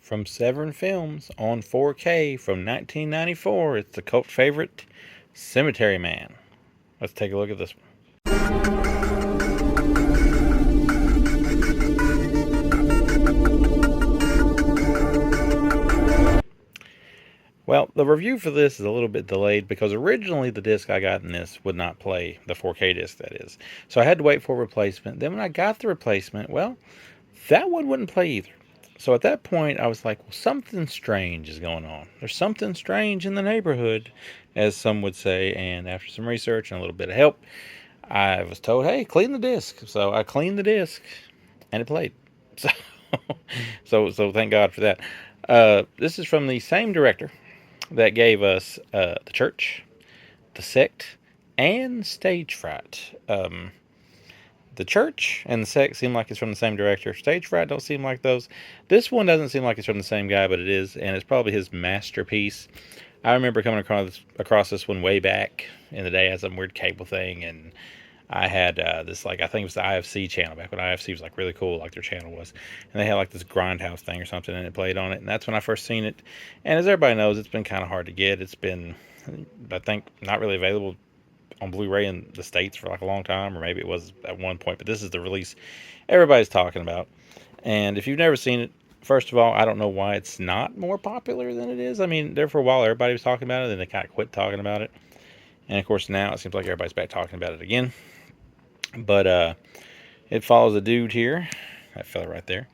From Severin Films on 4K from 1994, it's the cult favorite, Cemetery Man. Let's take a look at this one. Well, the review for this is a little bit delayed because originally the disc I got in this would not play, the 4K disc that is. So I had to wait for a replacement. Then when I got the replacement, well, that one wouldn't play either. So at that point, I was like, well, something strange is going on. There's something strange in the neighborhood, as some would say. And after some research and a little bit of help, I was told, hey, clean the disc. So I cleaned the disc, and it played. So thank God for that. This is from the same director that gave us The Church, The Sect, and Stage Fright. The Church and The Sect seem like it's from the same director. Stage Fright don't seem like those. This one doesn't seem like it's from the same guy, but it is, and it's probably his masterpiece. I remember coming across this one way back in the day as some weird cable thing, and I had this, like, I think it was the IFC channel, back when IFC was, like, really cool, like their channel was. And they had, like, this grindhouse thing or something, and it played on it, and that's when I first seen it. And as everybody knows, it's been kind of hard to get. It's been, I think, not really available on Blu-ray in the States for, like, a long time, or maybe it was at one point, but this is the release everybody's talking about. And if you've never seen it, first of all, I don't know why it's not more popular than it is. I mean, there for a while, everybody was talking about it, then they kind of quit talking about it. And, of course, now it seems like everybody's back talking about it again. But it follows a dude here, that fella right there,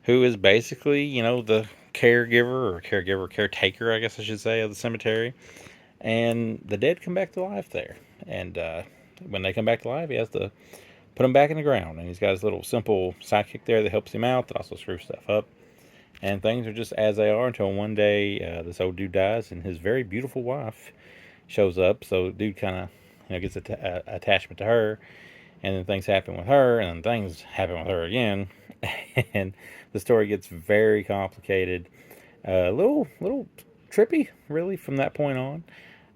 who is basically, the caretaker, I guess I should say, of the cemetery. And the dead come back to life there. And when they come back to life, he has to put them back in the ground. And he's got his little simple sidekick there that helps him out, that also screws stuff up. And things are just as they are until one day this old dude dies, and his very beautiful wife shows up. So the dude kind of gets attachment to her. And then things happen with her, and then things happen with her again. And the story gets very complicated. A little trippy, really, from that point on.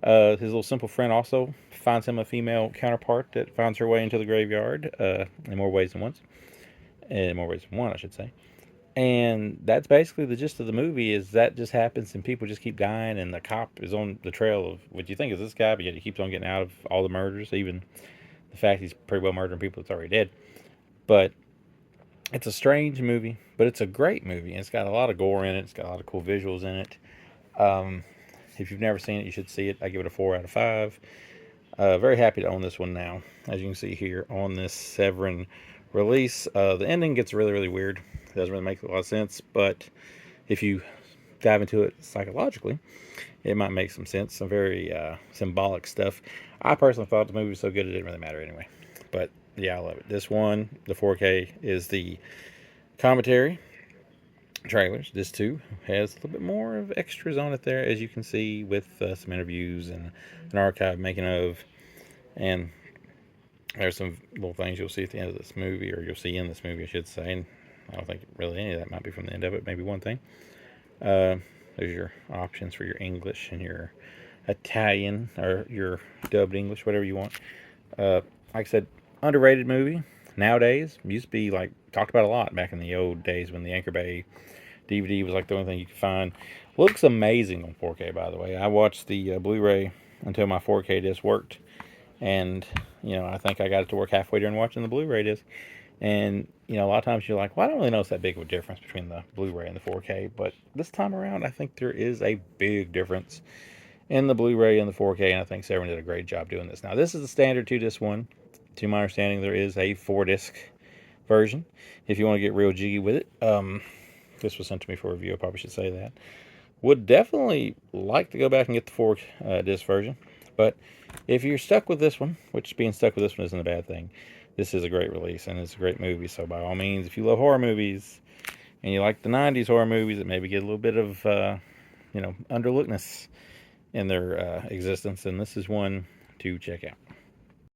His little simple friend also finds him a female counterpart that finds her way into the graveyard in more ways than once. In more ways than one, I should say. And that's basically the gist of the movie, is that just happens and people just keep dying, and the cop is on the trail of what you think is this guy, but yet he keeps on getting out of all the murders, even the fact he's pretty well murdering people that's already dead. But it's a strange movie, but it's a great movie. And it's got a lot of gore in it. It's got a lot of cool visuals in it. If you've never seen it, you should see it. I give it a 4 out of 5. Very happy to own this one now. As you can see here on this Severin release, the ending gets really, really weird. It doesn't really make a lot of sense, but if you dive into it psychologically, it might make some sense. Some very symbolic stuff. I personally thought the movie was so good it didn't really matter anyway. But yeah, I love it. This one, the 4K, is the commentary trailers. This too has a little bit more of extras on it there, as you can see, with some interviews and an archive making of. And there's some little things you'll see at the end of this movie, or you'll see in this movie, I should say. And I don't think really any of that might be from the end of it. Maybe one thing. There's your options for your English and your Italian, or your dubbed English, whatever you want. Like I said, underrated movie. Nowadays, used to be like talked about a lot back in the old days when the Anchor Bay DVD was like the only thing you could find. Looks amazing on 4K, by the way. I watched the Blu-ray until my 4K disc worked, and I think I got it to work halfway during watching the Blu-ray disc. And a lot of times you're like, well, I don't really notice that big of a difference between the Blu-ray and the 4K, but this time around, I think there is a big difference in the Blu-ray and the 4K, and I think Severin did a great job doing this. Now, this is the standard 2-disc one. To my understanding, there is a 4-disc version if you want to get real jiggy with it. This was sent to me for review. I probably should say that. Would definitely like to go back and get the 4-disc version, but if you're stuck with this one, which being stuck with this one isn't a bad thing, this is a great release, and it's a great movie. So by all means, if you love horror movies and you like the 90s horror movies that maybe get a little bit of underlookness in their existence, then this is one to check out.